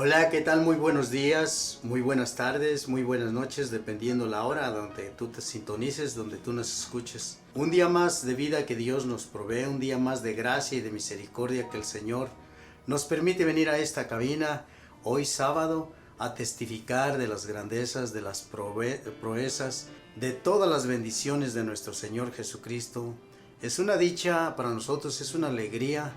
Hola, ¿qué tal? Muy buenos días, muy buenas tardes, muy buenas noches, dependiendo la hora donde tú te sintonices, donde tú nos escuches. Un día más de vida que Dios nos provee, un día más de gracia y de misericordia que el Señor nos permite venir a esta cabina hoy sábado a testificar de las grandezas, de las proezas, de todas las bendiciones de nuestro Señor Jesucristo. Es una dicha para nosotros, es una alegría.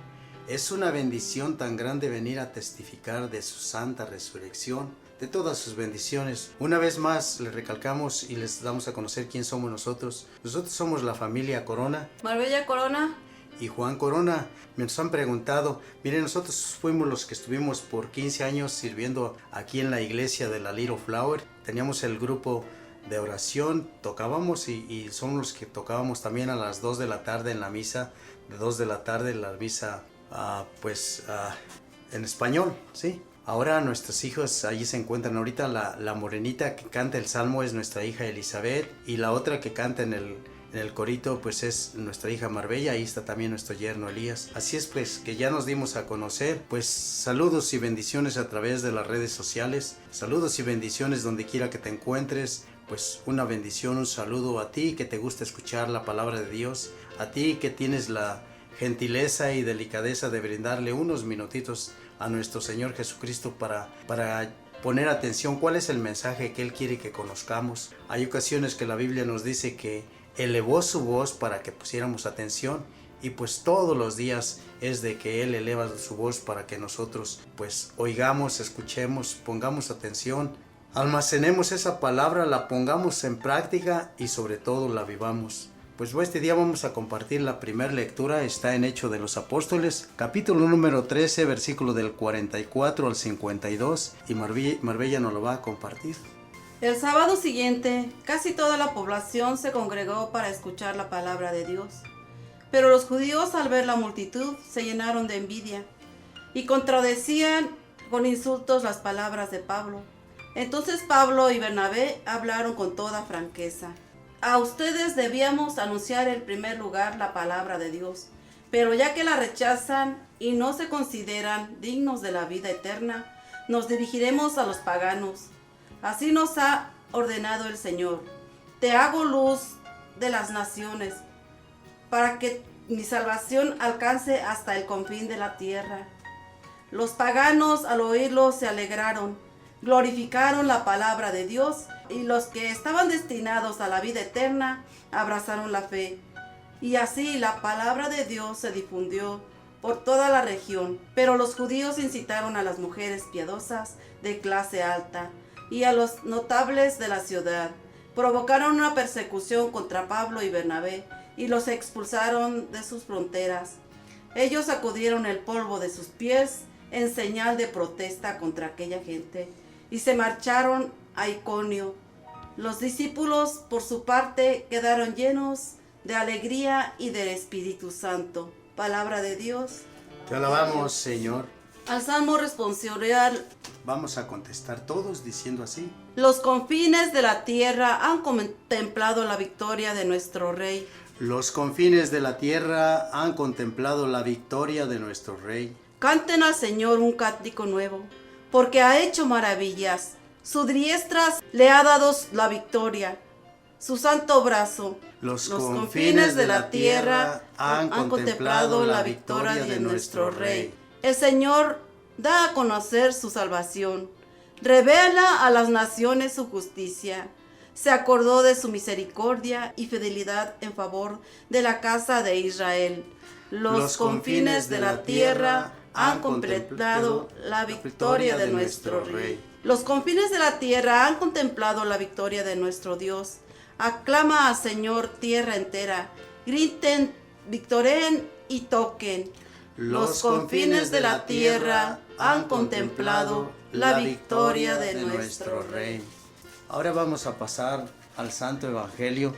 Es una bendición tan grande venir a testificar de su santa resurrección, de todas sus bendiciones. Una vez más les recalcamos y les damos a conocer quién somos nosotros. Nosotros somos la familia Corona. Marbella Corona. Y Juan Corona. Me nos han preguntado, miren, nosotros fuimos los que estuvimos por 15 años sirviendo aquí en la iglesia de la Little Flower. Teníamos el grupo de oración, tocábamos y somos los que tocábamos también a las 2 de la tarde en la misa, de 2 de la tarde la misa en español, ¿sí? Ahora nuestros hijos allí se encuentran. Ahorita la morenita que canta el salmo es nuestra hija Elizabeth, y la otra que canta en el corito pues es nuestra hija Marbella. Ahí está también nuestro yerno Elías. Así es pues que ya nos dimos a conocer. Pues saludos y bendiciones a través de las redes sociales. Saludos y bendiciones donde quiera que te encuentres. Pues una bendición, un saludo a ti que te gusta escuchar la palabra de Dios, a ti que tienes la gentileza y delicadeza de brindarle unos minutitos a nuestro Señor Jesucristo para poner atención cuál es el mensaje que Él quiere que conozcamos. Hay ocasiones que la Biblia nos dice que elevó su voz para que pusiéramos atención, y pues todos los días es de que Él eleva su voz para que nosotros pues oigamos, escuchemos, pongamos atención, almacenemos esa palabra, la pongamos en práctica y sobre todo la vivamos. Pues este día vamos a compartir la primera lectura. Está en Hechos de los Apóstoles, capítulo número 13, versículo del 44 al 52, y Marbella nos lo va a compartir. El sábado siguiente, casi toda la población se congregó para escuchar la palabra de Dios. Pero los judíos, al ver la multitud, se llenaron de envidia y contradecían con insultos las palabras de Pablo. Entonces Pablo y Bernabé hablaron con toda franqueza. A ustedes debíamos anunciar en primer lugar la palabra de Dios, pero ya que la rechazan y no se consideran dignos de la vida eterna, nos dirigiremos a los paganos. Así nos ha ordenado el Señor. Te hago luz de las naciones, para que mi salvación alcance hasta el confín de la tierra. Los paganos al oírlo se alegraron, glorificaron la palabra de Dios, y los que estaban destinados a la vida eterna abrazaron la fe. Y así la palabra de Dios se difundió por toda la región. Pero los judíos incitaron a las mujeres piadosas de clase alta y a los notables de la ciudad. Provocaron una persecución contra Pablo y Bernabé y los expulsaron de sus fronteras. Ellos sacudieron el polvo de sus pies en señal de protesta contra aquella gente y se marcharon a Iconio. Los discípulos, por su parte, quedaron llenos de alegría y del Espíritu Santo. Palabra de Dios. Te alabamos, Señor. Al salmo responsorial. Vamos a contestar todos diciendo así: Los confines de la tierra han contemplado la victoria de nuestro Rey. Los confines de la tierra han contemplado la victoria de nuestro Rey. Canten al Señor un cántico nuevo, porque ha hecho maravillas. Su diestra le ha dado la victoria, su santo brazo. Los confines de la tierra han contemplado la victoria de nuestro Rey. El Señor da a conocer su salvación, revela a las naciones su justicia. Se acordó de su misericordia y fidelidad en favor de la casa de Israel. Los confines de la tierra han contemplado la victoria de nuestro Rey. Los confines de la tierra han contemplado la victoria de nuestro Dios. Aclama al Señor tierra entera, griten, victoreen y toquen. Los confines de la tierra han contemplado la victoria de nuestro Rey. Ahora vamos a pasar al Santo Evangelio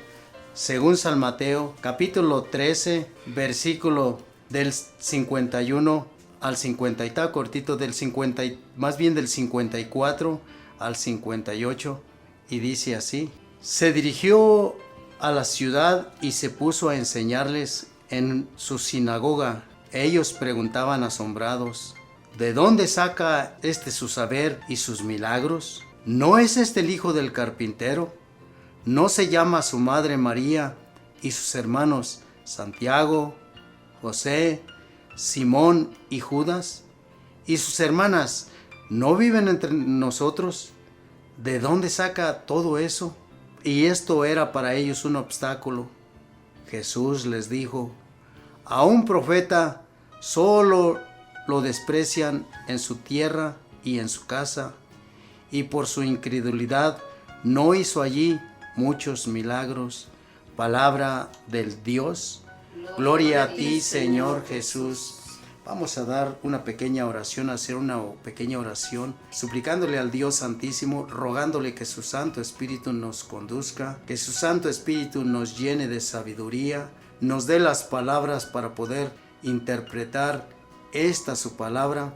según San Mateo, capítulo 13, versículo del 51 al 50, y está cortito, más bien del 54 al 58, y dice así: Se dirigió a la ciudad y se puso a enseñarles en su sinagoga. Ellos preguntaban asombrados: ¿de dónde saca su saber y sus milagros? ¿No es el hijo del carpintero? ¿No se llama su madre María y sus hermanos Santiago, José, Simón y Judas? ¿Y sus hermanas no viven entre nosotros? ¿De dónde saca todo eso? Y esto era para ellos un obstáculo. Jesús les dijo: a un profeta solo lo desprecian en su tierra y en su casa, y por su incredulidad no hizo allí muchos milagros. Palabra del Dios. Gloria a ti, Señor Jesús. Vamos a dar una pequeña oración, hacer una pequeña oración, suplicándole al Dios Santísimo, rogándole que su Santo Espíritu nos conduzca, que su Santo Espíritu nos llene de sabiduría, nos dé las palabras para poder interpretar su palabra,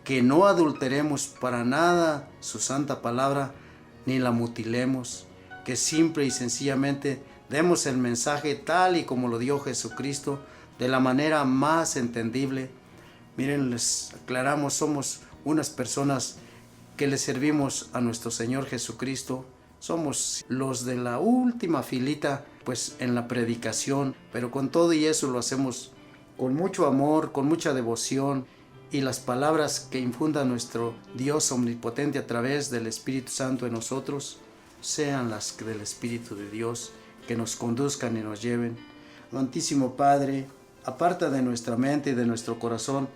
que no adulteremos para nada su santa palabra, ni la mutilemos, que simple y sencillamente demos el mensaje tal y como lo dio Jesucristo, de la manera más entendible. Miren, les aclaramos, somos unas personas que le servimos a nuestro Señor Jesucristo. Somos los de la última filita, pues en la predicación, pero con todo y eso lo hacemos con mucho amor, con mucha devoción, y las palabras que infunda nuestro Dios omnipotente a través del Espíritu Santo en nosotros, sean las del Espíritu de Dios, que nos conduzcan y nos lleven. Amantísimo Padre, aparta de nuestra mente y de nuestro corazón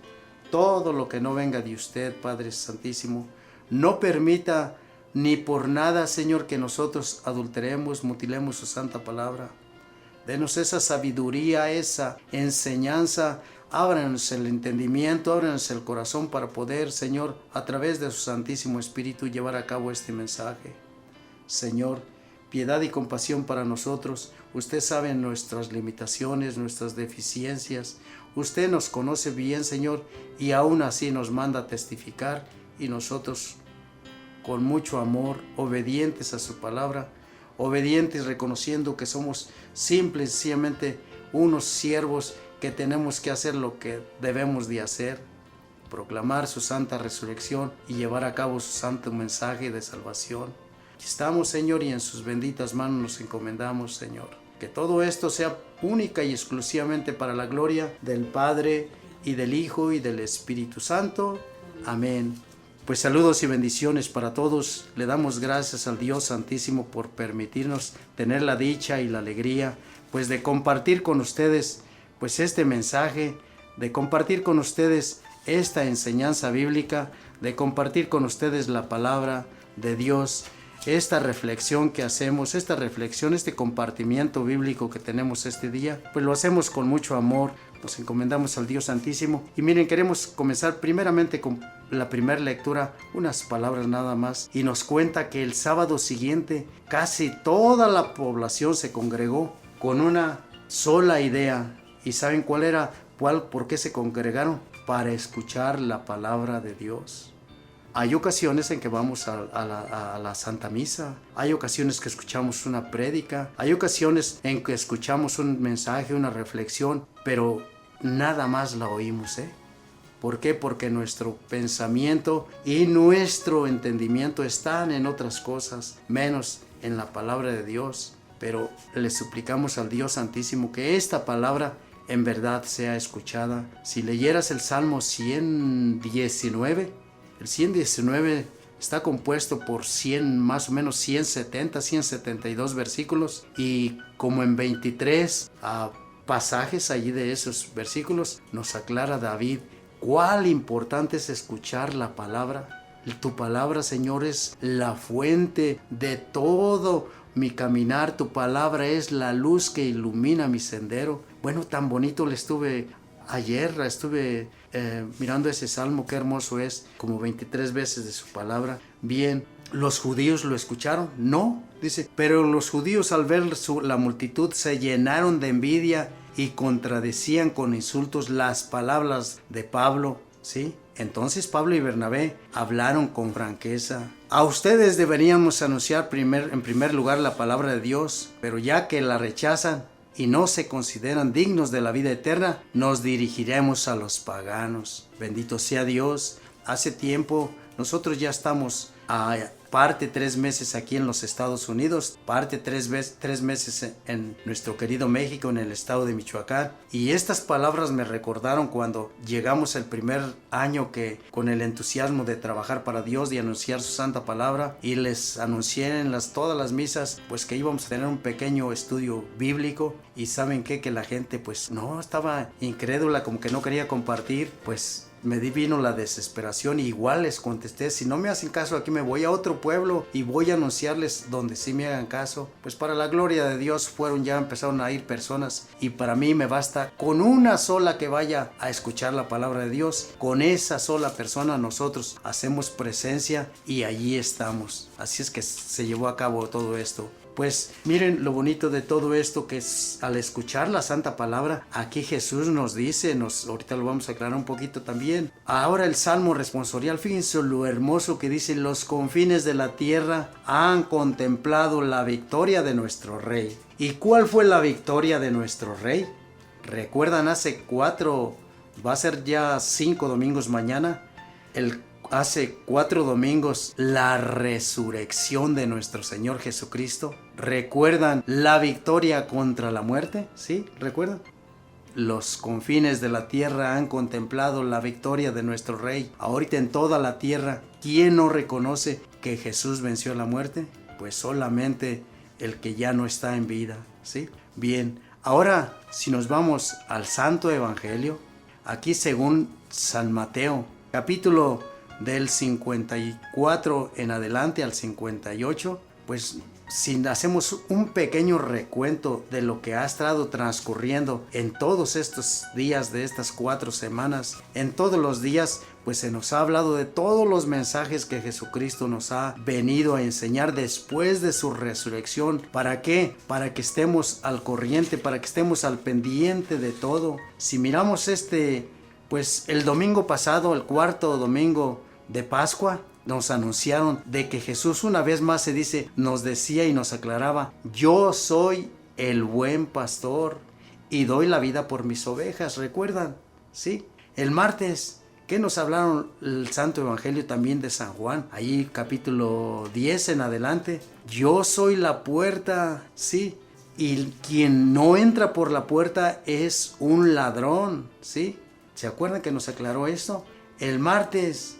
todo lo que no venga de usted, Padre Santísimo. No permita ni por nada, Señor, que nosotros adulteremos, mutilemos su santa palabra. Denos esa sabiduría, esa enseñanza. Ábranos el entendimiento, ábranos el corazón para poder, Señor, a través de su Santísimo Espíritu, llevar a cabo este mensaje. Señor, piedad y compasión para nosotros. Usted sabe nuestras limitaciones, nuestras deficiencias. Usted nos conoce bien, Señor, y aún así nos manda a testificar, y nosotros, con mucho amor, obedientes a su palabra, obedientes, reconociendo que somos simples, sencillamente unos siervos que tenemos que hacer lo que debemos de hacer, proclamar su santa resurrección y llevar a cabo su santo mensaje de salvación. Aquí estamos, Señor, y en sus benditas manos nos encomendamos, Señor. Que todo esto sea única y exclusivamente para la gloria del Padre, y del Hijo, y del Espíritu Santo. Amén. Pues saludos y bendiciones para todos. Le damos gracias al Dios Santísimo por permitirnos tener la dicha y la alegría, pues de compartir con ustedes pues este mensaje, de compartir con ustedes esta enseñanza bíblica, de compartir con ustedes la palabra de Dios, esta reflexión que hacemos, esta reflexión, este compartimiento bíblico que tenemos este día, pues lo hacemos con mucho amor, nos encomendamos al Dios Santísimo. Y miren, queremos comenzar primeramente con la primera lectura, unas palabras nada más, y nos cuenta que el sábado siguiente casi toda la población se congregó con una sola idea. ¿Y saben cuál era? ¿Por qué se congregaron? Para escuchar la palabra de Dios. Hay ocasiones en que vamos a la Santa Misa, hay ocasiones que escuchamos una prédica, hay ocasiones en que escuchamos un mensaje, una reflexión, pero nada más la oímos, ¿eh? ¿Por qué? Porque nuestro pensamiento y nuestro entendimiento están en otras cosas, menos en la palabra de Dios. Pero le suplicamos al Dios Santísimo que esta palabra en verdad sea escuchada. Si leyeras el Salmo 119, el 119 está compuesto por 100, más o menos 170, 172 versículos, y como en 23 pasajes allí de esos versículos nos aclara David cuál importante es escuchar la palabra. Tu palabra, Señor, es la fuente de todo mi caminar. Tu palabra es la luz que ilumina mi sendero. Bueno, tan bonito le estuve mirando ese salmo, qué hermoso es, como 23 veces de su palabra. Bien, ¿los judíos lo escucharon? No, dice, pero los judíos al ver la multitud se llenaron de envidia y contradecían con insultos las palabras de Pablo, ¿sí? Entonces Pablo y Bernabé hablaron con franqueza. A ustedes deberíamos anunciar en primer lugar la palabra de Dios, pero ya que la rechazan y no se consideran dignos de la vida eterna, nos dirigiremos a los paganos. Bendito sea Dios. Hace tiempo nosotros ya estamos parte 3 meses aquí en los Estados Unidos, parte 3 meses en nuestro querido México, en el estado de Michoacán. Y estas palabras me recordaron cuando llegamos el primer año, que con el entusiasmo de trabajar para Dios y anunciar su santa palabra, y les anuncié en todas las misas pues que íbamos a tener un pequeño estudio bíblico. Y ¿saben qué? Que la gente pues no, estaba incrédula, como que no quería compartir. Pues me vino la desesperación y igual les contesté: si no me hacen caso aquí, me voy a otro pueblo y voy a anunciarles donde sí me hagan caso. Pues para la gloria de Dios empezaron a ir personas, y para mí me basta con una sola que vaya a escuchar la palabra de Dios. Con esa sola persona nosotros hacemos presencia y allí estamos. Así es que se llevó a cabo todo esto. Pues miren lo bonito de todo esto, que es al escuchar la santa palabra, aquí Jesús nos dice, ahorita lo vamos a aclarar un poquito también. Ahora el Salmo responsorial, fíjense lo hermoso que dice: los confines de la tierra han contemplado la victoria de nuestro Rey. ¿Y cuál fue la victoria de nuestro Rey? ¿Recuerdan va a ser ya 5 domingos mañana? Hace 4 domingos, la resurrección de nuestro Señor Jesucristo. ¿Recuerdan la victoria contra la muerte? ¿Sí? ¿Recuerdan? Los confines de la tierra han contemplado la victoria de nuestro Rey. Ahorita en toda la tierra, ¿quién no reconoce que Jesús venció la muerte? Pues solamente el que ya no está en vida, ¿sí? Bien, ahora si nos vamos al Santo Evangelio, aquí según San Mateo, capítulo del 54 en adelante al 58, pues si hacemos un pequeño recuento de lo que ha estado transcurriendo en todos estos días de estas 4 semanas, en todos los días pues se nos ha hablado de todos los mensajes que Jesucristo nos ha venido a enseñar después de su resurrección. ¿Para qué? Para que estemos al corriente, para que estemos al pendiente de todo. Si miramos pues el domingo pasado, el 4º domingo de Pascua, nos anunciaron de que Jesús una vez más nos decía y nos aclaraba: yo soy el buen pastor y doy la vida por mis ovejas. ¿Recuerdan? ¿Sí? El martes, ¿qué nos hablaron el Santo Evangelio también de San Juan? Ahí capítulo 10 en adelante: yo soy la puerta, ¿sí? Y quien no entra por la puerta es un ladrón, ¿sí? ¿Se acuerdan que nos aclaró esto? El martes,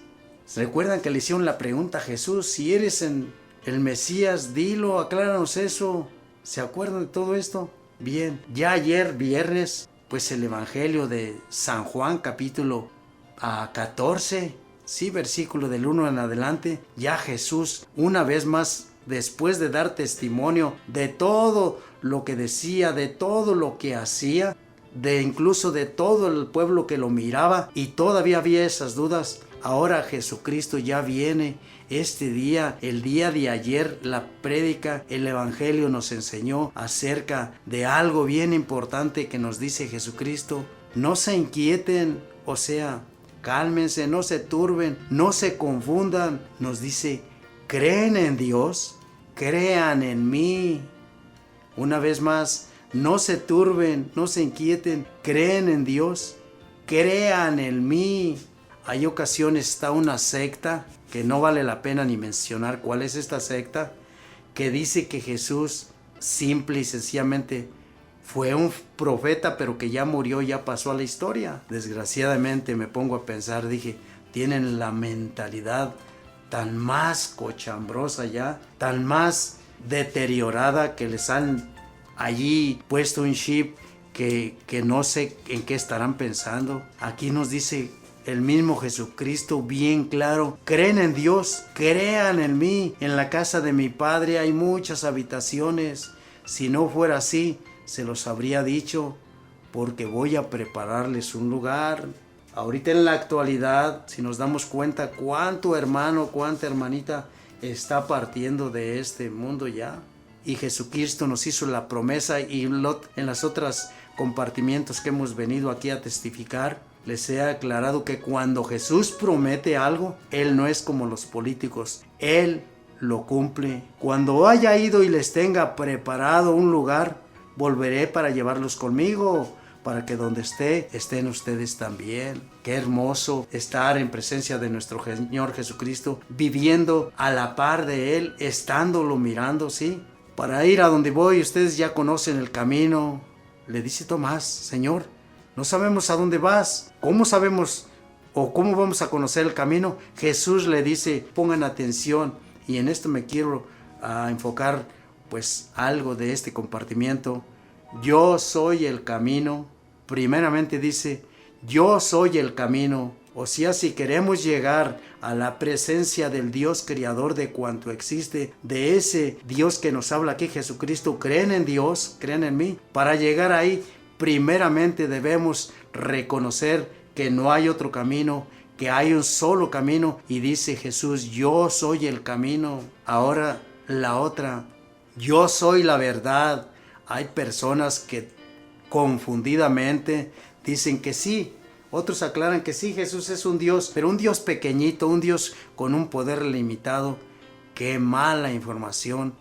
¿se recuerdan que le hicieron la pregunta a Jesús: si eres el Mesías, dilo, acláranos eso? ¿Se acuerdan de todo esto? Bien, ya ayer viernes, pues el Evangelio de San Juan, capítulo 14, sí, versículo del 1 en adelante, ya Jesús una vez más, después de dar testimonio de todo lo que decía, de todo lo que hacía, incluso de todo el pueblo que lo miraba, y todavía había esas dudas. Ahora Jesucristo ya viene. Este día, el día de ayer, la prédica, el Evangelio nos enseñó acerca de algo bien importante que nos dice Jesucristo: no se inquieten, o sea, cálmense, no se turben, no se confundan. Nos dice: ¿creen en Dios? Crean en mí. Una vez más, no se turben, no se inquieten, creen en Dios, crean en mí. Hay ocasiones está una secta, que no vale la pena ni mencionar cuál es esta secta, que dice que Jesús simple y sencillamente fue un profeta, pero que ya murió, ya pasó a la historia. Desgraciadamente me pongo a pensar, dije, tienen la mentalidad tan más cochambrosa ya, tan más deteriorada, que les han allí puesto un chip que no sé en qué estarán pensando. Aquí nos dice el mismo Jesucristo bien claro: creen en Dios, crean en mí. En la casa de mi Padre hay muchas habitaciones. Si no fuera así, se los habría dicho, porque voy a prepararles un lugar. Ahorita en la actualidad, si nos damos cuenta cuánto hermano, cuánta hermanita está partiendo de este mundo ya. Y Jesucristo nos hizo la promesa, y en las otras compartimientos que hemos venido aquí a testificar, les he aclarado que cuando Jesús promete algo, Él no es como los políticos, Él lo cumple. Cuando haya ido y les tenga preparado un lugar, volveré para llevarlos conmigo, para que donde esté, estén ustedes también. Qué hermoso estar en presencia de nuestro Señor Jesucristo, viviendo a la par de Él, estándolo mirando, ¿sí? Para ir a donde voy, ustedes ya conocen el camino. Le dice Tomás: Señor, no sabemos a dónde vas. ¿Cómo sabemos o cómo vamos a conocer el camino? Jesús le dice: pongan atención, y en esto me quiero enfocar pues algo de este compartimiento. Yo soy el camino. Primeramente dice: yo soy el camino. O sea, si queremos llegar a la presencia del Dios creador de cuanto existe, de ese Dios que nos habla aquí, Jesucristo, creen en Dios, creen en mí. Para llegar ahí, primeramente debemos reconocer que no hay otro camino, que hay un solo camino. Y dice Jesús: yo soy el camino. Ahora la otra: yo soy la verdad. Hay personas que confundidamente dicen que sí, otros aclaran que sí, Jesús es un Dios, pero un Dios pequeñito, un Dios con un poder limitado. Qué mala información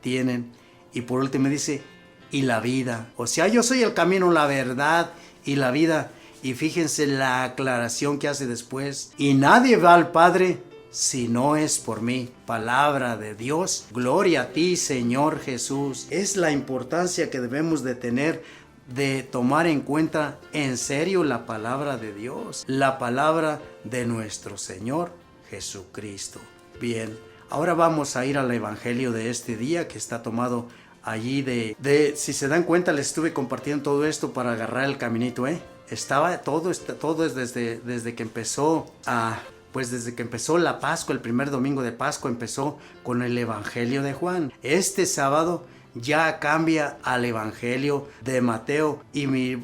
tienen. Y por último dice: y la vida. O sea, yo soy el camino, la verdad y la vida. Y fíjense la aclaración que hace después: y nadie va al Padre si no es por mí. Palabra de Dios. Gloria a ti, Señor Jesús. Es la importancia que debemos de tener, de tomar en cuenta en serio la palabra de Dios, la palabra de nuestro Señor Jesucristo. Bien, ahora vamos a ir al evangelio de este día, que está tomado allí si se dan cuenta, les estuve compartiendo todo esto para agarrar el caminito, Estaba todo desde que empezó desde que empezó la Pascua, el primer domingo de Pascua, empezó con el Evangelio de Juan. Este sábado ya cambia al Evangelio de Mateo y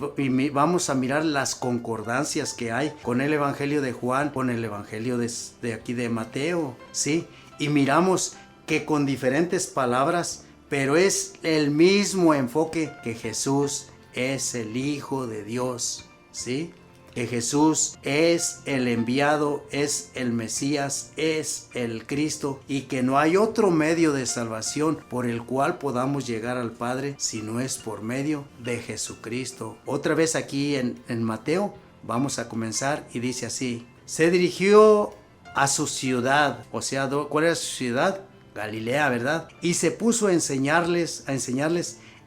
vamos a mirar las concordancias que hay con el Evangelio de Juan, con el Evangelio de aquí de Mateo, ¿sí? Y miramos que con diferentes palabras, pero es el mismo enfoque, que Jesús es el Hijo de Dios, ¿sí? Que Jesús es el enviado, es el Mesías, es el Cristo, y que no hay otro medio de salvación por el cual podamos llegar al Padre si no es por medio de Jesucristo. Otra vez aquí en Mateo vamos a comenzar y dice así: se dirigió a su ciudad. O sea, ¿cuál era su ciudad? Galilea, ¿verdad? Y se puso a enseñarles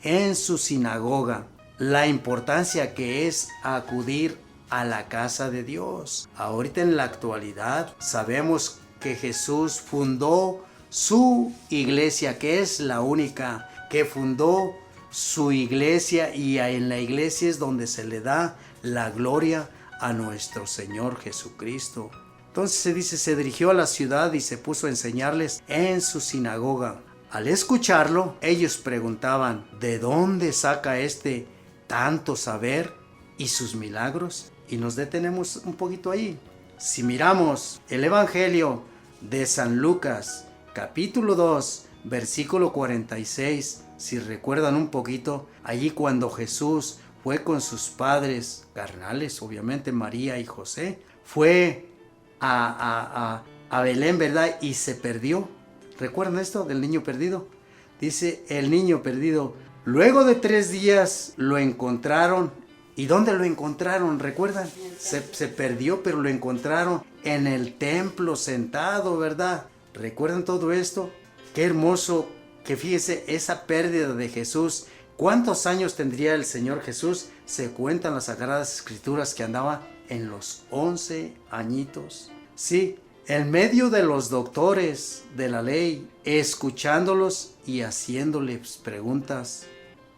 en su sinagoga. La importancia que es acudir a la casa de Dios. Ahorita en la actualidad sabemos que Jesús fundó su iglesia, que es la única, que fundó su iglesia, y en la iglesia es donde se le da la gloria a nuestro Señor Jesucristo. Entonces se dice: se dirigió a la ciudad y se puso a enseñarles en su sinagoga. Al escucharlo, ellos preguntaban: ¿de dónde saca este tanto saber y sus milagros? Y nos detenemos un poquito ahí. Si miramos el Evangelio de San Lucas, capítulo 2, versículo 46, si recuerdan un poquito, allí cuando Jesús fue con sus padres carnales, obviamente María y José, fue a Belén, ¿verdad? Y se perdió. ¿Recuerdan esto del niño perdido? Dice: el niño perdido. Luego de 3 días lo encontraron. ¿Y dónde lo encontraron? ¿Recuerdan? Se perdió, pero lo encontraron en el templo sentado, ¿verdad? ¿Recuerdan todo esto? Qué hermoso que fíjese esa pérdida de Jesús. ¿Cuántos años tendría el Señor Jesús? Se cuentan las Sagradas Escrituras que andaba en los 11 añitos. Sí, en medio de los doctores de la ley, escuchándolos y haciéndoles preguntas.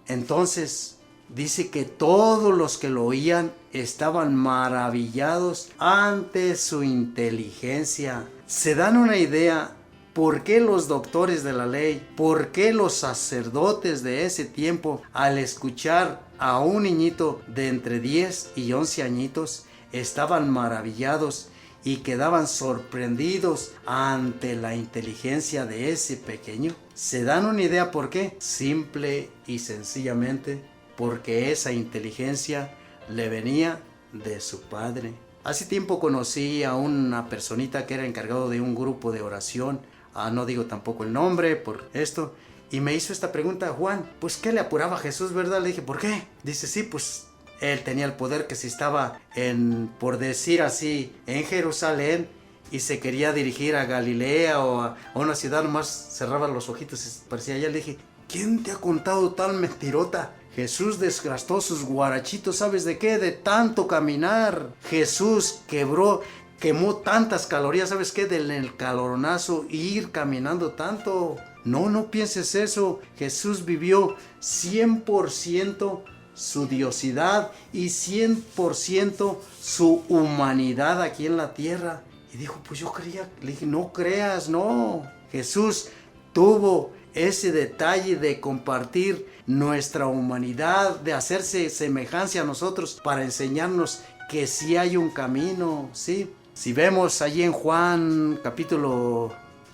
Entonces dice que todos los que lo oían estaban maravillados ante su inteligencia. Se dan una idea por qué los doctores de la ley, por qué los sacerdotes de ese tiempo, al escuchar a un niñito de entre 10 y 11 añitos, estaban maravillados y quedaban sorprendidos ante la inteligencia de ese pequeño. ¿Se dan una idea por qué? Simple y sencillamente porque esa inteligencia le venía de su padre. Hace tiempo conocí a una personita que era encargado de un grupo de oración, no digo tampoco el nombre por esto, Y me hizo esta pregunta, Juan, pues ¿qué le apuraba a Jesús, verdad? Le dije, ¿por qué? Dice, sí, pues él tenía el poder, que si estaba por decir así, en Jerusalén y se quería dirigir a Galilea o a una ciudad, nomás cerraba los ojitos y parecía allá. Le dije, ¿quién te ha contado tal mentirota? Jesús desgastó sus guarachitos, ¿sabes de qué? De tanto caminar. Jesús quemó tantas calorías, ¿sabes qué? Del caloronazo, ir caminando tanto. No pienses eso. Jesús vivió 100% su diosidad y 100% su humanidad aquí en la tierra. Y dijo, pues yo creía. Le dije, no creas, no. Jesús tuvo ese detalle de compartir nuestra humanidad, de hacerse semejanza a nosotros para enseñarnos que sí hay un camino, ¿sí? Si vemos allí en Juan capítulo,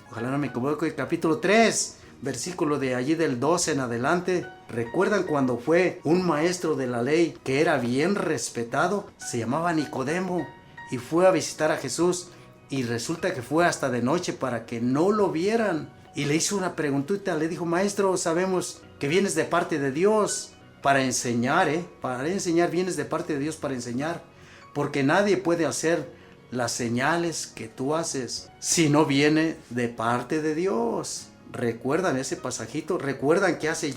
ojalá no me equivoque, capítulo 3, versículo de allí del 12 en adelante, ¿recuerdan cuando fue un maestro de la ley que era bien respetado? Se llamaba Nicodemo y fue a visitar a Jesús y resulta que fue hasta de noche para que no lo vieran. Y le hizo una preguntita, le dijo, maestro, sabemos que vienes de parte de Dios para enseñar, para enseñar, vienes de parte de Dios para enseñar, porque nadie puede hacer las señales que tú haces si no viene de parte de Dios. ¿Recuerdan ese pasajito? ¿Recuerdan que hace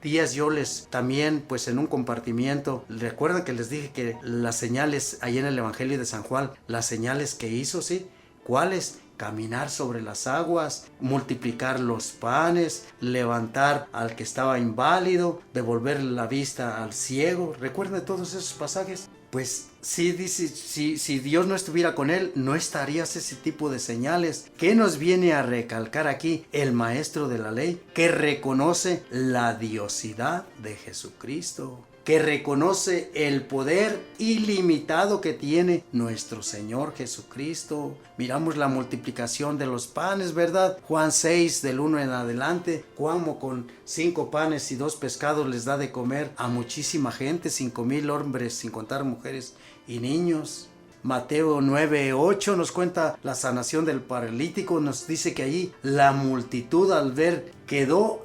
días yo les también, pues en un compartimiento, recuerdan que les dije que las señales, ahí en el Evangelio de San Juan, las señales que hizo, ¿sí? ¿Cuáles? Caminar sobre las aguas, multiplicar los panes, levantar al que estaba inválido, devolver la vista al ciego. ¿Recuerdan todos esos pasajes? Pues sí, dice, si Dios no estuviera con él, no estarías ese tipo de señales. ¿Qué nos viene a recalcar aquí el maestro de la ley? Que reconoce la diosidad de Jesucristo, que reconoce el poder ilimitado que tiene nuestro Señor Jesucristo. Miramos la multiplicación de los panes, ¿verdad? Juan 6, del 1 en adelante, como con 5 panes y 2 pescados les da de comer a muchísima gente, 5,000 hombres, sin contar mujeres y niños. Mateo 9:8 nos cuenta la sanación del paralítico, nos dice que allí la multitud al ver quedó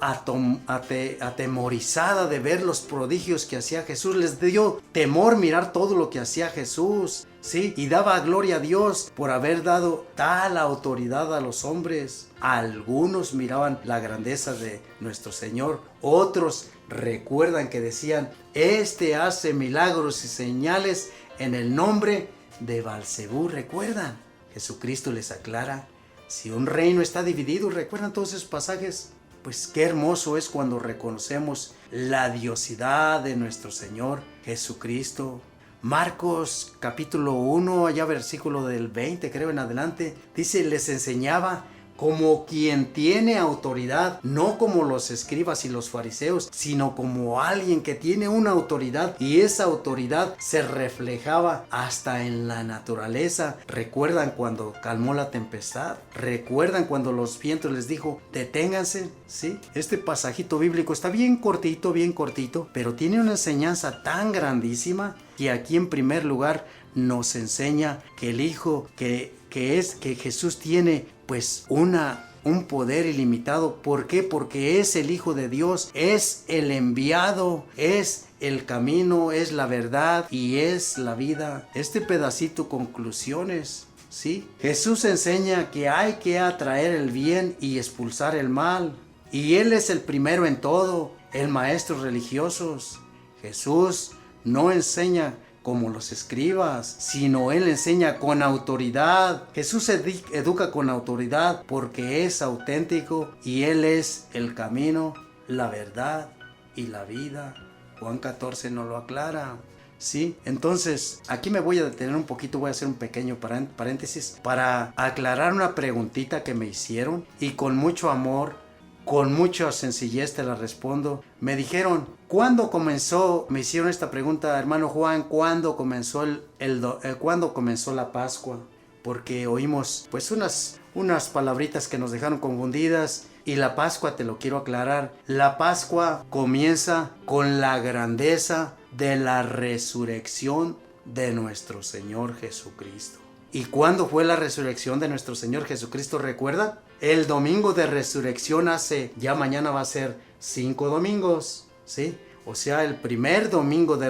atemorizada de ver los prodigios que hacía Jesús. Les dio temor mirar todo lo que hacía Jesús, ¿sí? Y daba gloria a Dios por haber dado tal autoridad a los hombres. Algunos miraban la grandeza de nuestro Señor, otros recuerdan que decían, este hace milagros y señales en el nombre de Balcebú. ¿Recuerdan? Jesucristo les aclara, si un reino está dividido, ¿recuerdan todos esos pasajes? Pues qué hermoso es cuando reconocemos la diosidad de nuestro Señor Jesucristo. Marcos capítulo 1, allá versículo del 20 creo en adelante, dice, les enseñaba como quien tiene autoridad, no como los escribas y los fariseos, sino como alguien que tiene una autoridad, y esa autoridad se reflejaba hasta en la naturaleza. ¿Recuerdan cuando calmó la tempestad? ¿Recuerdan cuando los vientos les dijo, deténganse? ¿Sí? Este pasajito bíblico está bien cortito, pero tiene una enseñanza tan grandísima que aquí en primer lugar nos enseña que el Hijo, que Jesús tiene pues un poder ilimitado. ¿Por qué? Porque es el Hijo de Dios, es el enviado, es el camino, es la verdad y es la vida. Este pedacito, conclusiones, ¿sí? Jesús enseña que hay que atraer el bien y expulsar el mal. Y Él es el primero en todo, el maestro religiosos. Jesús no enseña como los escribas, sino Él enseña con autoridad. Jesús educa con autoridad porque es auténtico y Él es el camino, la verdad y la vida. Juan 14 nos lo aclara. ¿Sí? Entonces, aquí me voy a detener un poquito, voy a hacer un pequeño paréntesis para aclarar una preguntita que me hicieron y con mucho amor, con mucha sencillez te la respondo. Me dijeron, ¿cuándo comenzó? Me hicieron esta pregunta, hermano Juan, ¿cuándo comenzó ¿cuándo comenzó la Pascua? Porque oímos pues unas palabritas que nos dejaron confundidas. Y la Pascua, te lo quiero aclarar, la Pascua comienza con la grandeza de la resurrección de nuestro Señor Jesucristo. ¿Y cuándo fue la resurrección de nuestro Señor Jesucristo? ¿Recuerda? El domingo de resurrección ya mañana va a ser 5 domingos, ¿sí? O sea, el primer domingo de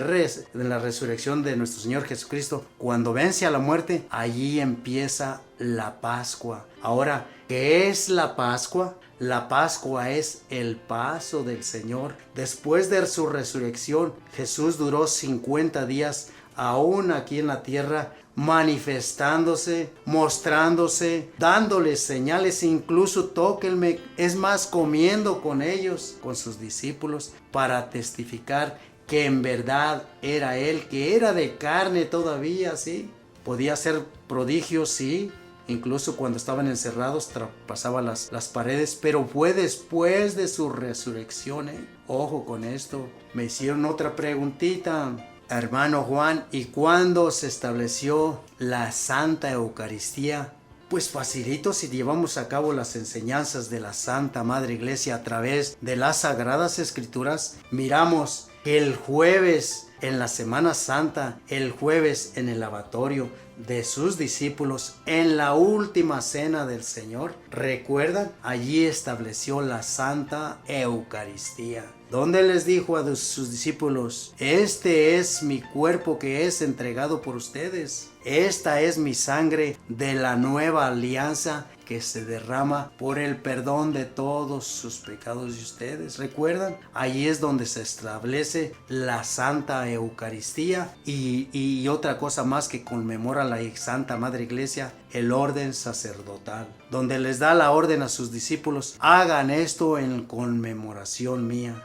la resurrección de nuestro Señor Jesucristo, cuando vence a la muerte, allí empieza la Pascua. Ahora, ¿qué es la Pascua? La Pascua es el paso del Señor. Después de su resurrección, Jesús duró 50 días aún aquí en la tierra, manifestándose, mostrándose, dándoles señales, incluso tóquenme, es más, comiendo con ellos, con sus discípulos, para testificar que en verdad era Él, que era de carne todavía, ¿sí? Podía hacer prodigios, sí, incluso cuando estaban encerrados traspasaba las paredes, pero fue después de su resurrección, ¿eh? Ojo con esto. Me hicieron otra preguntita, hermano Juan, ¿y cuándo se estableció la Santa Eucaristía? Pues facilito, si llevamos a cabo las enseñanzas de la Santa Madre Iglesia a través de las Sagradas Escrituras, miramos que el jueves en la Semana Santa, el jueves en el lavatorio de sus discípulos, en la última cena del Señor, ¿recuerdan? Allí estableció la Santa Eucaristía, donde les dijo a sus discípulos: este es mi cuerpo que es entregado por ustedes. Esta es mi sangre de la nueva alianza que se derrama por el perdón de todos sus pecados de ustedes. ¿Recuerdan? Allí es donde se establece la Santa Eucaristía y otra cosa más que conmemora la Santa Madre Iglesia, el orden sacerdotal, donde les da la orden a sus discípulos: hagan esto en conmemoración mía.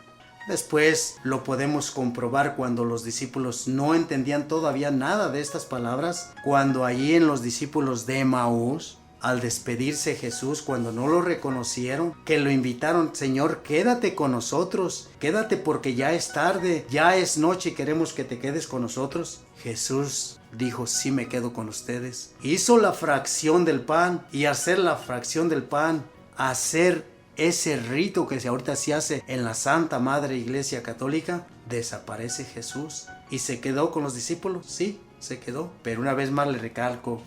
Después lo podemos comprobar cuando los discípulos no entendían todavía nada de estas palabras, cuando allí en los discípulos de Emaús, al despedirse Jesús, cuando no lo reconocieron, que lo invitaron: Señor, quédate con nosotros, quédate porque ya es tarde, ya es noche y queremos que te quedes con nosotros. Jesús dijo: sí, me quedo con ustedes. Hizo la fracción del pan, y hacer la fracción del pan, hacer ese rito que ahorita se hace en la Santa Madre Iglesia Católica, desaparece Jesús y se quedó con los discípulos. Sí, se quedó, pero una vez más le recalco,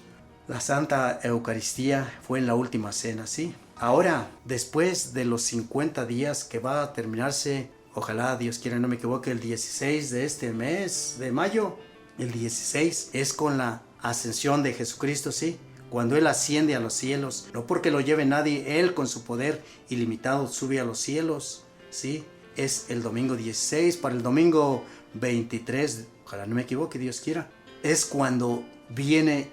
la Santa Eucaristía fue en la última cena, sí. Ahora, después de los 50 días que va a terminarse, ojalá Dios quiera no me equivoque, el 16 de este mes de mayo, el 16 es con la ascensión de Jesucristo, sí. Cuando Él asciende a los cielos, no porque lo lleve nadie, Él con su poder ilimitado sube a los cielos, ¿sí? Es el domingo 16, para el domingo 23, ojalá no me equivoque, Dios quiera, es cuando viene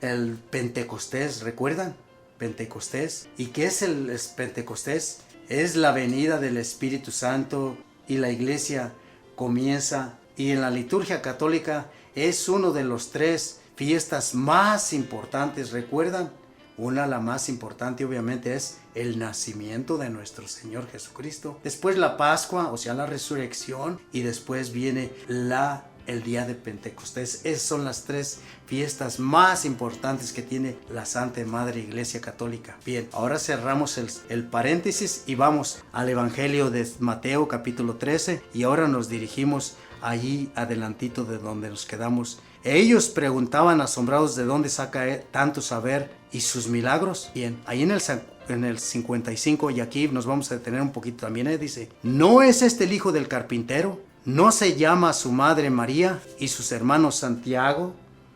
el Pentecostés, ¿recuerdan? Pentecostés. ¿Y qué es el Pentecostés? Es la venida del Espíritu Santo y la iglesia comienza, y en la liturgia católica es uno de los 3 fiestas más importantes, ¿recuerdan? La más importante obviamente es el nacimiento de nuestro Señor Jesucristo. Después la Pascua, o sea la resurrección, y después viene el día de Pentecostés. Esas son las 3 fiestas más importantes que tiene la Santa Madre Iglesia Católica. Bien, ahora cerramos el paréntesis y vamos al Evangelio de Mateo capítulo 13, y ahora nos dirigimos allí adelantito de donde nos quedamos. Ellos preguntaban asombrados de dónde saca tanto saber y sus milagros. Bien, ahí en el 55, y aquí nos vamos a detener un poquito también, dice: ¿no es este el hijo del carpintero? ¿No se llama su madre María y sus hermanos Santiago,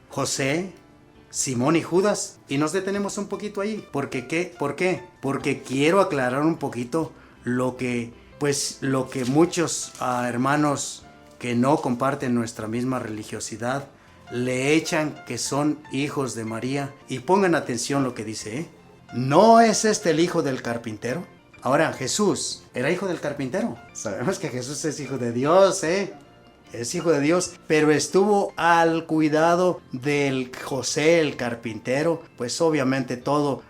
José, Simón y Judas? Y nos detenemos un poquito ahí. ¿Por qué? Porque quiero aclarar un poquito lo que muchos hermanos que no comparten nuestra misma religiosidad le echan que son hijos de María. Y pongan atención lo que dice, ¿eh? ¿No es este el hijo del carpintero? Ahora, Jesús era hijo del carpintero. Sabemos que Jesús es hijo de Dios, ¿eh? Es hijo de Dios, pero estuvo al cuidado del José, el carpintero. Pues obviamente todo,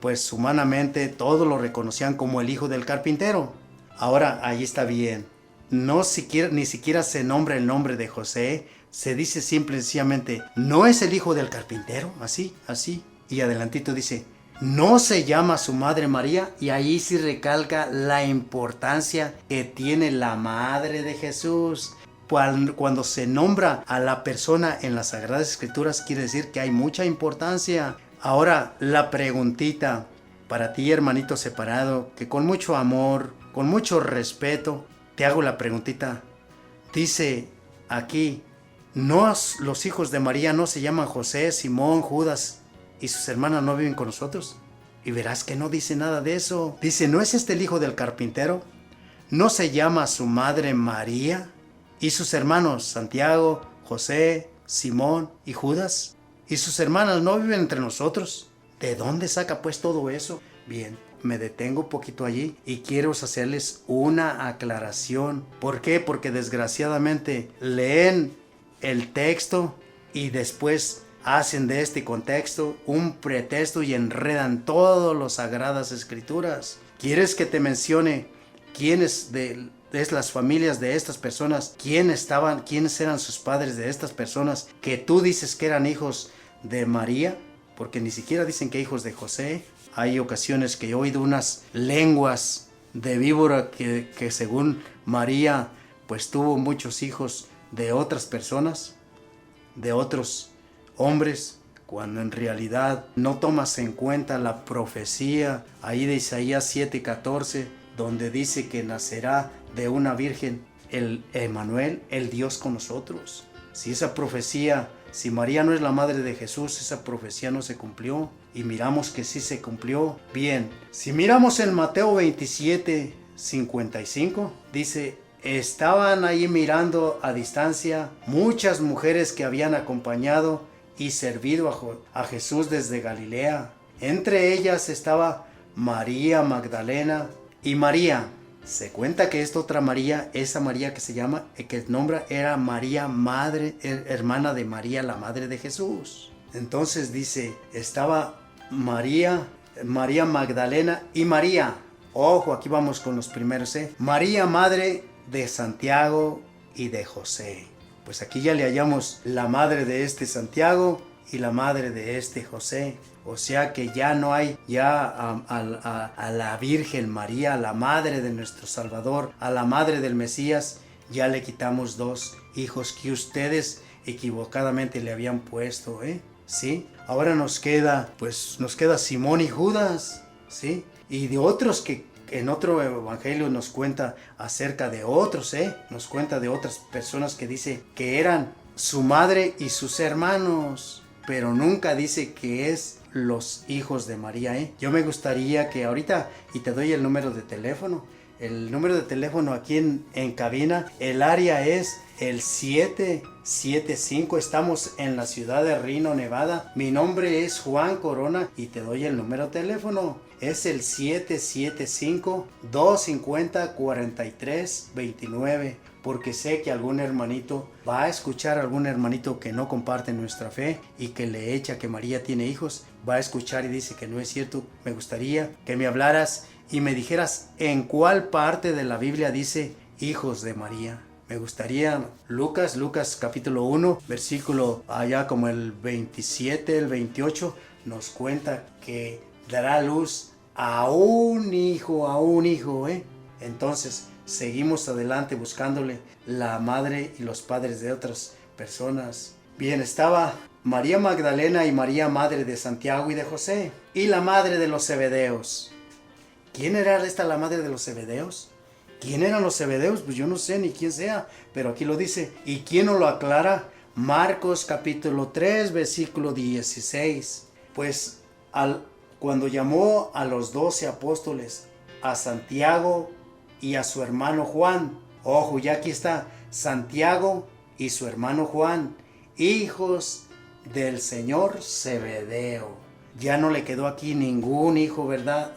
pues humanamente, todo lo reconocían como el hijo del carpintero. Ahora, ahí está bien. Ni siquiera se nombra el nombre de José. Se dice simple y sencillamente: ¿no es el hijo del carpintero? Así. Y adelantito dice: ¿no se llama su madre María? Y ahí sí recalca la importancia que tiene la madre de Jesús. Cuando se nombra a la persona en las Sagradas Escrituras, quiere decir que hay mucha importancia. Ahora, la preguntita para ti, hermanito separado, que con mucho amor, con mucho respeto, te hago la preguntita. Dice aquí, ¿no los hijos de María no se llaman José, Simón, Judas y sus hermanas no viven con nosotros? Y verás que no dice nada de eso. Dice, ¿no es este el hijo del carpintero? ¿No se llama su madre María? ¿Y sus hermanos Santiago, José, Simón y Judas? ¿Y sus hermanas no viven entre nosotros? ¿De dónde saca pues todo eso? Bien, me detengo un poquito allí y quiero hacerles una aclaración. ¿Por qué? Porque desgraciadamente leen el texto y después hacen de este contexto un pretexto y enredan todas las Sagradas Escrituras. ¿Quieres que te mencione quiénes de las familias de estas personas, quiénes eran sus padres de estas personas que tú dices que eran hijos de María? Porque ni siquiera dicen que hijos de José. Hay ocasiones que he oído unas lenguas de víbora que según María pues tuvo muchos hijos de otras personas, de otros hombres, cuando en realidad no tomas en cuenta la profecía ahí de Isaías 7:14, donde dice que nacerá de una virgen el Emmanuel, el Dios con nosotros. Si esa profecía, si María no es la madre de Jesús, esa profecía no se cumplió, y miramos que sí se cumplió. Bien, si miramos en Mateo 27:55, dice, estaban ahí mirando a distancia muchas mujeres que habían acompañado y servido a Jesús desde Galilea. Entre ellas estaba María Magdalena y María. Se cuenta que esta otra María, esa María que se llama, que nombra, era María, madre, hermana de María, la madre de Jesús. Entonces dice, estaba María Magdalena y María. Ojo, aquí vamos con los primeros, María, madre de Santiago y de José. Pues aquí ya le hallamos la madre de este Santiago y la madre de este José. O sea que ya no hay a la Virgen María, a la madre de nuestro Salvador, a la madre del Mesías, ya le quitamos dos hijos que ustedes equivocadamente le habían puesto, ¿sí? Ahora nos queda Simón y Judas, ¿sí? Y de otros que en otro evangelio nos cuenta acerca de otros, nos cuenta de otras personas que dice que eran su madre y sus hermanos, pero nunca dice que es los hijos de María, Yo me gustaría que ahorita, y te doy el número de teléfono, aquí en cabina, el área es el 775, estamos en la ciudad de Reno, Nevada. Mi nombre es Juan Corona y te doy el número de teléfono, es el 775-250-4329, porque sé que algún hermanito va a escuchar, algún hermanito que no comparte nuestra fe y que le echa que María tiene hijos, va a escuchar y dice que no es cierto. Me gustaría que me hablaras y me dijeras en cuál parte de la Biblia dice hijos de María. Me gustaría, Lucas capítulo 1, versículo allá como el 27, el 28, nos cuenta que dará luz a un hijo, Entonces, seguimos adelante buscándole la madre y los padres de otras personas. Bien, estaba María Magdalena y María, madre de Santiago y de José, y la madre de los Zebedeos. ¿Quién era esta la madre de los Zebedeos? ¿Quién eran los Zebedeos? Pues yo no sé ni quién sea, pero aquí lo dice. ¿Y quién nos lo aclara? Marcos capítulo 3, versículo 16. Pues cuando llamó a los 12 apóstoles, a Santiago y a su hermano Juan. Ojo, ya aquí está Santiago y su hermano Juan, hijos del señor Zebedeo. Ya no le quedó aquí ningún hijo, ¿verdad?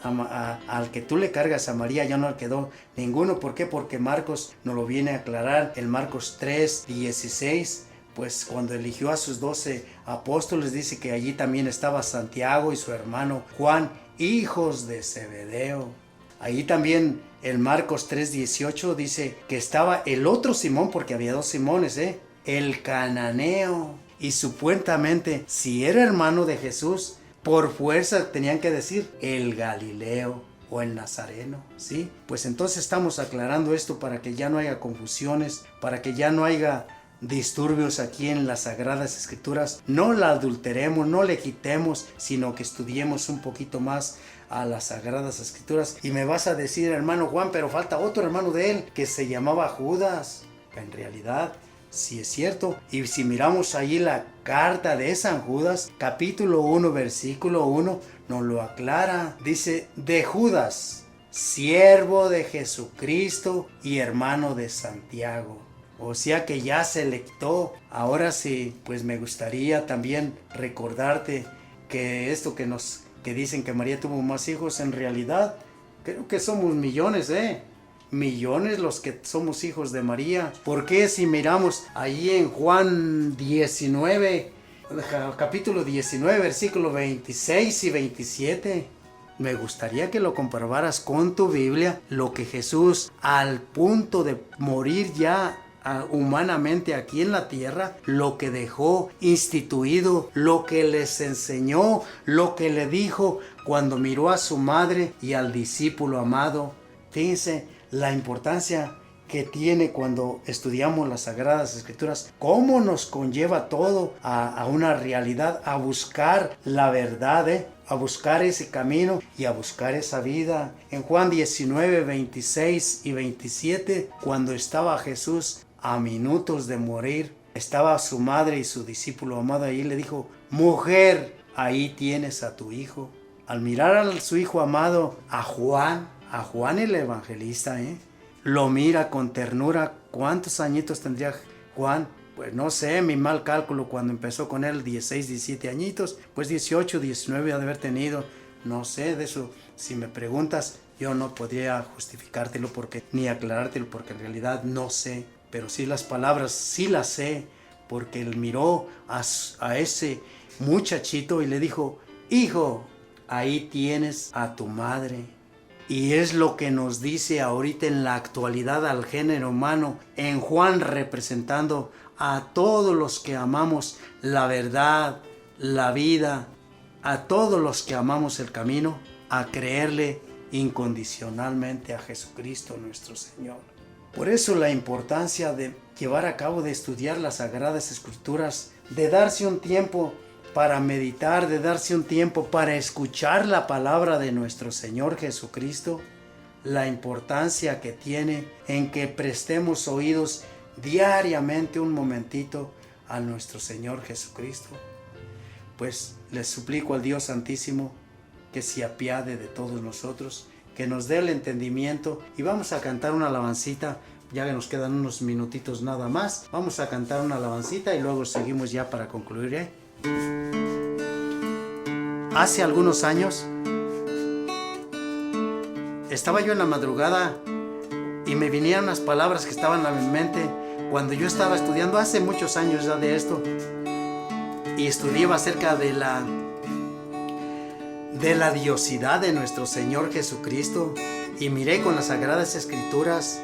Al que tú le cargas a María ya no le quedó ninguno. ¿Por qué? Porque Marcos nos lo viene a aclarar. En Marcos 3, 16, pues cuando eligió a sus 12 apóstoles, dice que allí también estaba Santiago y su hermano Juan, hijos de Zebedeo. Ahí también en Marcos 3, 18 dice que estaba el otro Simón, porque había dos Simones, el cananeo. Y supuestamente, si era hermano de Jesús, por fuerza tenían que decir el Galileo. o el nazareno, ¿sí? Pues entonces estamos aclarando esto para que ya no haya confusiones, para que ya no haya disturbios aquí en las Sagradas Escrituras. No la adulteremos, no le quitemos, sino que estudiemos un poquito más a las Sagradas Escrituras. Y me vas a decir, hermano Juan, pero falta otro hermano de él que se llamaba Judas. En realidad, sí es cierto. Y si miramos ahí la carta de San Judas, capítulo 1, versículo 1, nos lo aclara. Dice, de Judas, siervo de Jesucristo y hermano de Santiago. O sea que ya se electó. Ahora sí, pues me gustaría también recordarte que esto que dicen que María tuvo más hijos, en realidad creo que somos millones, millones los que somos hijos de María. Porque si miramos ahí en Juan 19, capítulo 19, versículo 26 y 27, me gustaría que lo comprobaras con tu Biblia, lo que Jesús, al punto de morir ya humanamente aquí en la tierra, lo que dejó instituido, lo que les enseñó, lo que le dijo cuando miró a su madre y al discípulo amado. Fíjense la importancia que tiene cuando estudiamos las Sagradas Escrituras, cómo nos conlleva todo a una realidad, a buscar la verdad, a buscar ese camino y a buscar esa vida. En Juan 19, 26 y 27, cuando estaba Jesús a minutos de morir, estaba su madre y su discípulo amado ahí, le dijo, mujer, ahí tienes a tu hijo. Al mirar a su hijo amado, a Juan el evangelista, lo mira con ternura. ¿Cuántos añitos tendría Juan? Pues no sé, mi mal cálculo cuando empezó con él, 16, 17 añitos, pues 18, 19 ha de haber tenido. No sé de eso, si me preguntas, yo no podría justificártelo ni aclarártelo porque en realidad no sé. Pero sí las palabras, sí las sé, porque él miró a ese muchachito y le dijo, hijo, ahí tienes a tu madre. Y es lo que nos dice ahorita en la actualidad al género humano, en Juan representando a todos los que amamos la verdad, la vida, a todos los que amamos el camino, a creerle incondicionalmente a Jesucristo nuestro Señor. Por eso la importancia de llevar a cabo, de estudiar las Sagradas Escrituras, de darse un tiempo para meditar, de darse un tiempo para escuchar la palabra de nuestro Señor Jesucristo, la importancia que tiene en que prestemos oídos diariamente un momentito a nuestro Señor Jesucristo. Pues les suplico al Dios Santísimo que se apiade de todos nosotros, que nos dé el entendimiento, y vamos a cantar una alabancita, ya que nos quedan unos minutitos nada más. Vamos a cantar una alabancita y luego seguimos ya para concluir. Hace algunos años estaba yo en la madrugada y me vinieron las palabras que estaban en mi mente cuando yo estaba estudiando hace muchos años ya de esto, y estudiaba acerca de la diosidad de nuestro Señor Jesucristo, y miré con las Sagradas Escrituras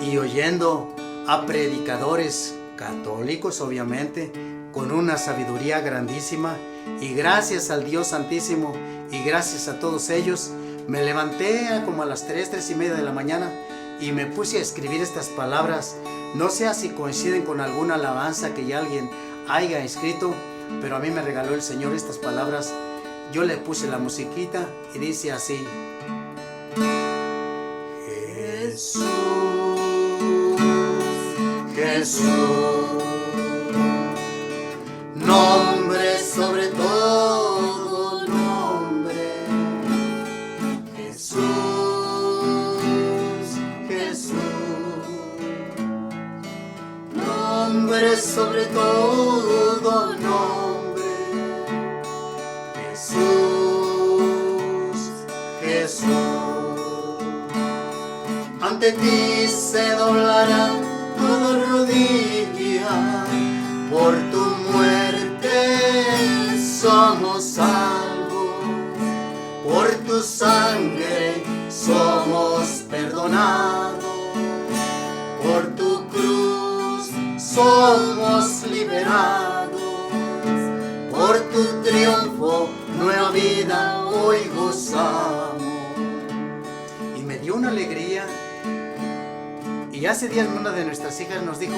y oyendo a predicadores católicos, obviamente, con una sabiduría grandísima, y gracias al Dios Santísimo y gracias a todos ellos, me levanté como a las 3:30 de la mañana y me puse a escribir estas palabras. No sé si coinciden con alguna alabanza que ya alguien haya escrito, pero a mí me regaló el Señor estas palabras. Yo le puse la musiquita y dice así: Jesús, Jesús, nombre sobre todo nombre. Jesús, Jesús, nombre sobre todo nombre. Jesús, Jesús, ante ti se doblará toda rodilla, por tu muerte somos salvos, por tu sangre somos perdonados, por tu cruz somos liberados, por tu triunfo nueva vida hoy gozamos. una alegría. Y hace días una de nuestras hijas nos dijo,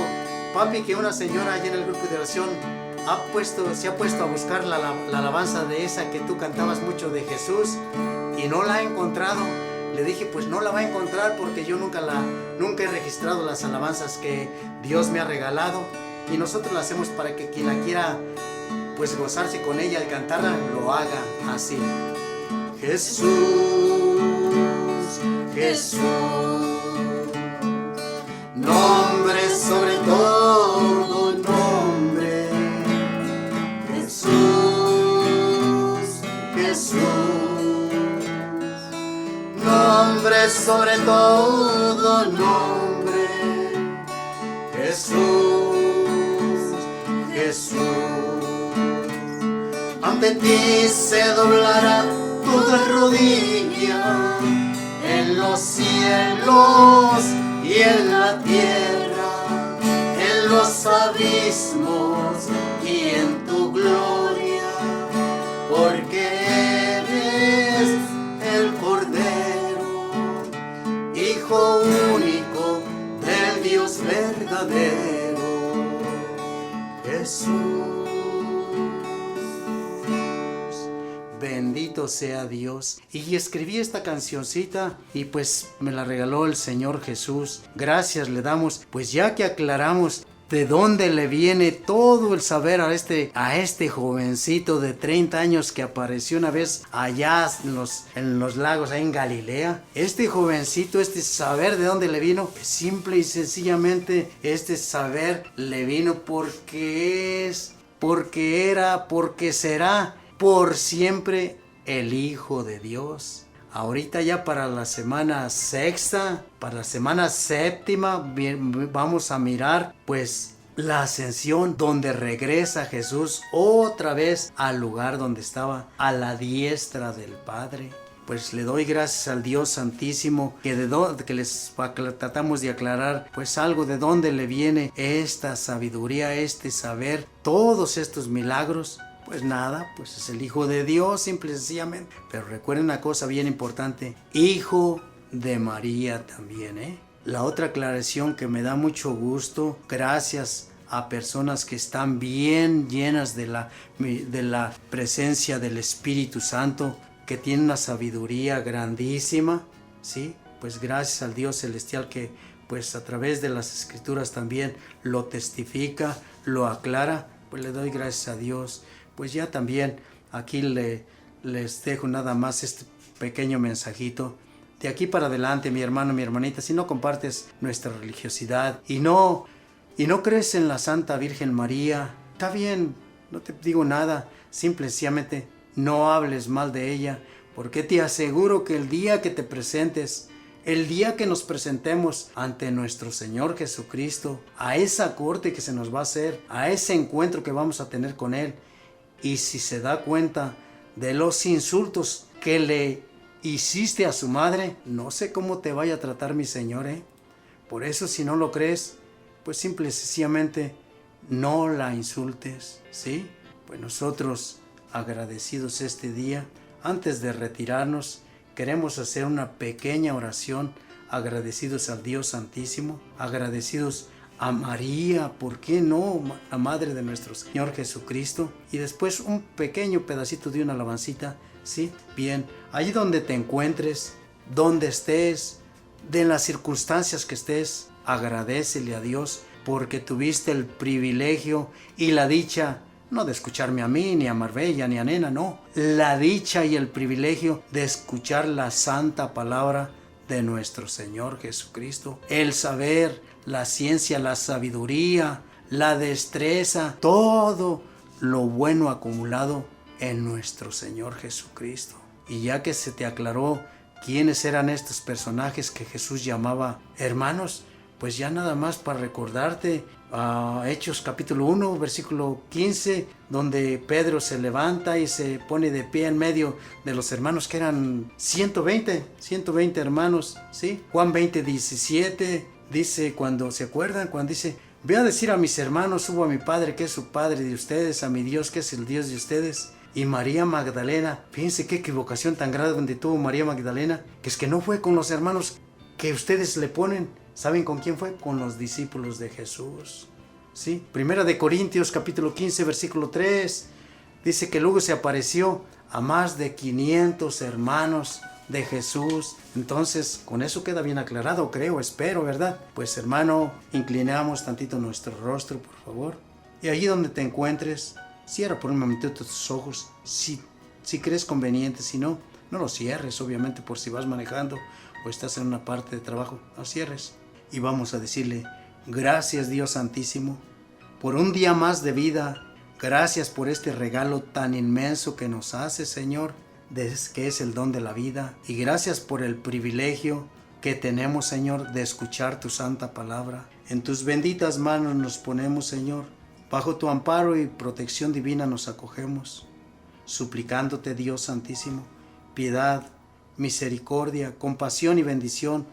papi, que una señora allá en el grupo de oración se ha puesto a buscar la alabanza de esa que tú cantabas mucho de Jesús y no la ha encontrado. Le dije, pues no la va a encontrar porque yo nunca he registrado las alabanzas que Dios me ha regalado, y nosotros la hacemos para que quien la quiera pues gozarse con ella al cantarla lo haga así. Jesús, Jesús, nombre sobre todo nombre. Jesús, Jesús, nombre sobre todo nombre. Jesús, Jesús, ante ti se doblará toda rodilla, en los cielos y en la tierra, en los abismos y en tu gloria, porque eres el Cordero, Hijo único del Dios verdadero. Jesús, bendito sea Dios. Y escribí esta cancioncita y pues me la regaló el Señor Jesús. Gracias le damos, pues ya que aclaramos de dónde le viene todo el saber a este jovencito de 30 años que apareció una vez allá en los lagos, ahí en Galilea. Este jovencito, este saber de dónde le vino, pues simple y sencillamente este saber le vino porque será por siempre el Hijo de Dios. Ahorita ya para la semana sexta, para la semana séptima, vamos a mirar pues la ascensión, donde regresa Jesús otra vez al lugar donde estaba, a la diestra del Padre. Pues le doy gracias al Dios Santísimo que les tratamos de aclarar pues algo de dónde le viene esta sabiduría, este saber, todos estos milagros. Pues nada, pues es el Hijo de Dios, simple y sencillamente. Pero recuerden una cosa bien importante, Hijo de María también, La otra aclaración que me da mucho gusto, gracias a personas que están bien llenas de la presencia del Espíritu Santo, que tienen una sabiduría grandísima, ¿sí? Pues gracias al Dios Celestial que pues a través de las Escrituras también lo testifica, lo aclara, pues le doy gracias a Dios. Pues ya también aquí les dejo nada más este pequeño mensajito. De aquí para adelante, mi hermano, mi hermanita, si no compartes nuestra religiosidad y no crees en la Santa Virgen María, está bien, no te digo nada, simplemente no hables mal de ella, porque te aseguro que el día que te presentes, el día que nos presentemos ante nuestro Señor Jesucristo, a esa corte que se nos va a hacer, a ese encuentro que vamos a tener con Él, y si se da cuenta de los insultos que le hiciste a su madre, no sé cómo te vaya a tratar mi Señor, Por eso, si no lo crees, pues simple y sencillamente no la insultes, ¿sí? Pues nosotros, agradecidos este día, antes de retirarnos, queremos hacer una pequeña oración, agradecidos al Dios Santísimo, agradecidos a María, ¿por qué no? La Madre de nuestro Señor Jesucristo. Y después un pequeño pedacito de una alabancita, ¿sí? Bien, allí donde te encuentres, donde estés, de las circunstancias que estés, agradécele a Dios porque tuviste el privilegio y la dicha, no de escucharme a mí, ni a Marbella, ni a Nena, no. La dicha y el privilegio de escuchar la santa palabra de nuestro Señor Jesucristo. El saber, la ciencia, la sabiduría, la destreza, todo lo bueno acumulado en nuestro Señor Jesucristo. Y ya que se te aclaró quiénes eran estos personajes que Jesús llamaba hermanos, pues ya nada más para recordarte Hechos capítulo 1, versículo 15, donde Pedro se levanta y se pone de pie en medio de los hermanos que eran 120 hermanos, ¿sí? Juan 20, 17, dice, cuando se acuerdan, cuando dice, ve a decir a mis hermanos, subo a mi Padre que es su Padre de ustedes, a mi Dios que es el Dios de ustedes. Y María Magdalena, fíjense qué equivocación tan grande donde tuvo María Magdalena, que es que no fue con los hermanos que ustedes le ponen, ¿saben con quién fue? Con los discípulos de Jesús. ¿Sí? Primera de Corintios capítulo 15 versículo 3 dice que luego se apareció a más de 500 hermanos de Jesús. Entonces, con eso queda bien aclarado, creo, espero, ¿verdad? Pues hermano, inclinamos tantito nuestro rostro, por favor. Y allí donde te encuentres, cierra por un momentito tus ojos, si crees conveniente. Si no, no los cierres, obviamente, por si vas manejando o estás en una parte de trabajo, no cierres. Y vamos a decirle: gracias, Dios Santísimo, por un día más de vida. Gracias por este regalo tan inmenso que nos hace, Señor, que es el don de la vida. Y gracias por el privilegio que tenemos, Señor, de escuchar tu santa palabra. En tus benditas manos nos ponemos, Señor. Bajo tu amparo y protección divina nos acogemos, suplicándote, Dios Santísimo, piedad, misericordia, compasión y bendición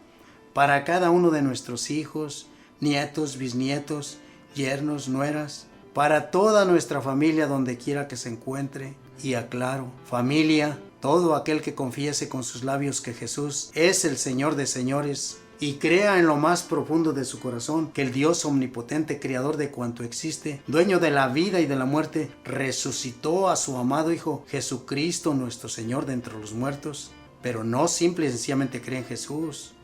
para cada uno de nuestros hijos, nietos, bisnietos, yernos, nueras, para toda nuestra familia donde quiera que se encuentre. Y aclaro, familia, todo aquel que confiese con sus labios que Jesús es el Señor de señores y crea en lo más profundo de su corazón que el Dios omnipotente, creador de cuanto existe, dueño de la vida y de la muerte, resucitó a su amado Hijo Jesucristo nuestro Señor de entre los muertos, pero no simple y sencillamente cree en Jesús,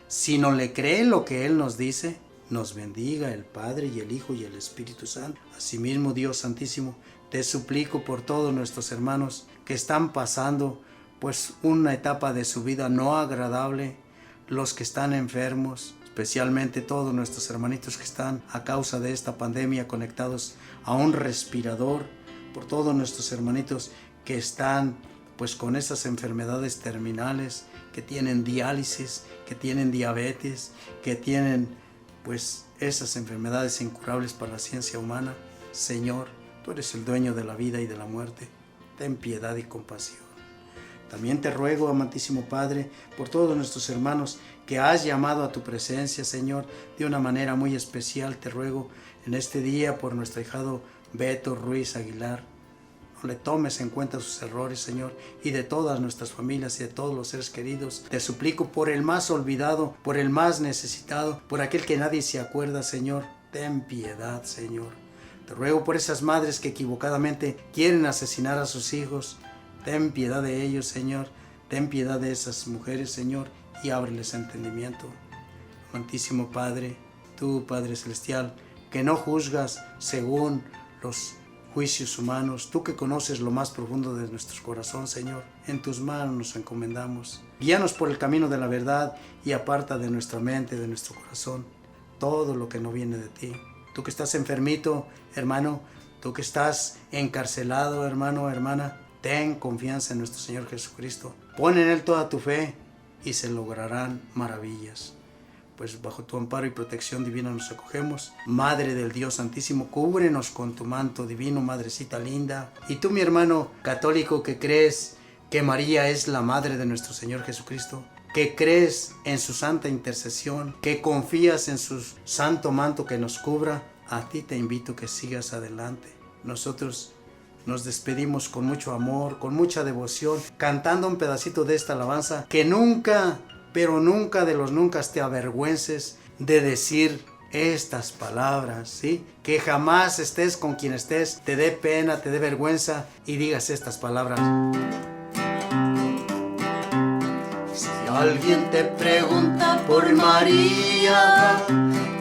sino le cree lo que Él nos dice, nos bendiga el Padre y el Hijo y el Espíritu Santo. Asimismo, Dios Santísimo, te suplico por todos nuestros hermanos que están pasando pues una etapa de su vida no agradable, los que están enfermos, especialmente todos nuestros hermanitos que están a causa de esta pandemia conectados a un respirador, por todos nuestros hermanitos que están pues con esas enfermedades terminales, que tienen diálisis, que tienen diabetes, que tienen pues esas enfermedades incurables para la ciencia humana. Señor, tú eres el dueño de la vida y de la muerte, ten piedad y compasión. También te ruego, amantísimo Padre, por todos nuestros hermanos que has llamado a tu presencia, Señor, de una manera muy especial. Te ruego en este día por nuestro ahijado Beto Ruiz Aguilar. No le tomes en cuenta sus errores, Señor, y de todas nuestras familias y de todos los seres queridos. Te suplico por el más olvidado, por el más necesitado, por aquel que nadie se acuerda, Señor. Ten piedad, Señor. Te ruego por esas madres que equivocadamente quieren asesinar a sus hijos. Ten piedad de ellos, Señor. Ten piedad de esas mujeres, Señor, y ábreles entendimiento. Amantísimo Padre, tú, Padre Celestial, que no juzgas según los juicios humanos, tú que conoces lo más profundo de nuestro corazón, Señor, en tus manos nos encomendamos. Guíanos por el camino de la verdad y aparta de nuestra mente, de nuestro corazón, todo lo que no viene de ti. Tú que estás enfermito, hermano, tú que estás encarcelado, hermano, hermana, ten confianza en nuestro Señor Jesucristo. Pon en Él toda tu fe y se lograrán maravillas. Pues bajo tu amparo y protección divina nos acogemos. Madre del Dios Santísimo, cúbrenos con tu manto divino, Madrecita linda. Y tú, mi hermano católico, que crees que María es la Madre de nuestro Señor Jesucristo, que crees en su santa intercesión, que confías en su santo manto que nos cubra, a ti te invito que sigas adelante. Nosotros nos despedimos con mucho amor, con mucha devoción, cantando un pedacito de esta alabanza, que nunca, pero nunca de los nunca te avergüences de decir estas palabras, ¿sí? Que jamás estés con quien estés, te dé pena, te dé vergüenza y digas estas palabras. Si alguien te pregunta por María,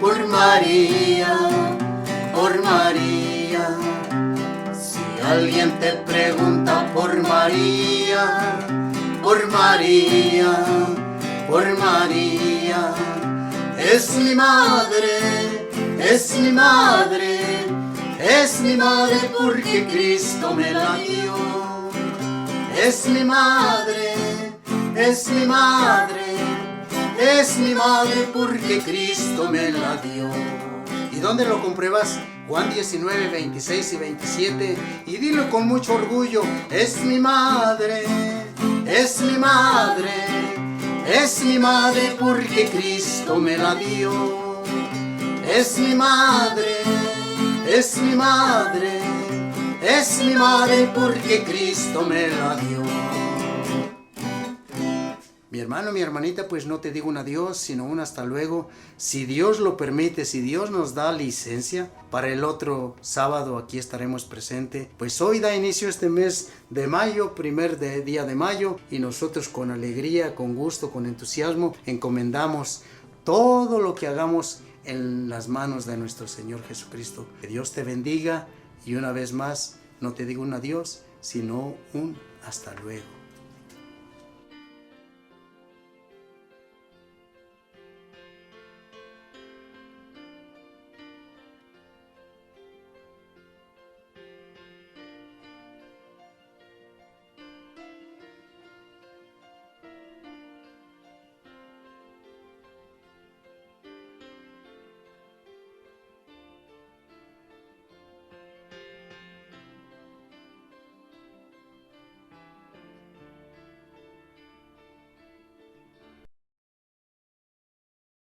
por María, por María. Si alguien te pregunta por María, por María, por María, es mi madre, es mi madre, es mi madre porque Cristo me la dio. Es mi madre, es mi madre, es mi madre porque Cristo me la dio. ¿Y dónde lo compruebas? Juan 19, 26 y 27. Y dilo con mucho orgullo: es mi madre, es mi madre, es mi madre porque Cristo me la dio. Es mi madre, es mi madre, es mi madre porque Cristo me la dio. Mi hermano, mi hermanita, pues no te digo un adiós, sino un hasta luego. Si Dios lo permite, si Dios nos da licencia, para el otro sábado aquí estaremos presentes. Pues hoy da inicio este mes de mayo, día de mayo, y nosotros con alegría, con gusto, con entusiasmo, encomendamos todo lo que hagamos en las manos de nuestro Señor Jesucristo. Que Dios te bendiga y una vez más, no te digo un adiós, sino un hasta luego.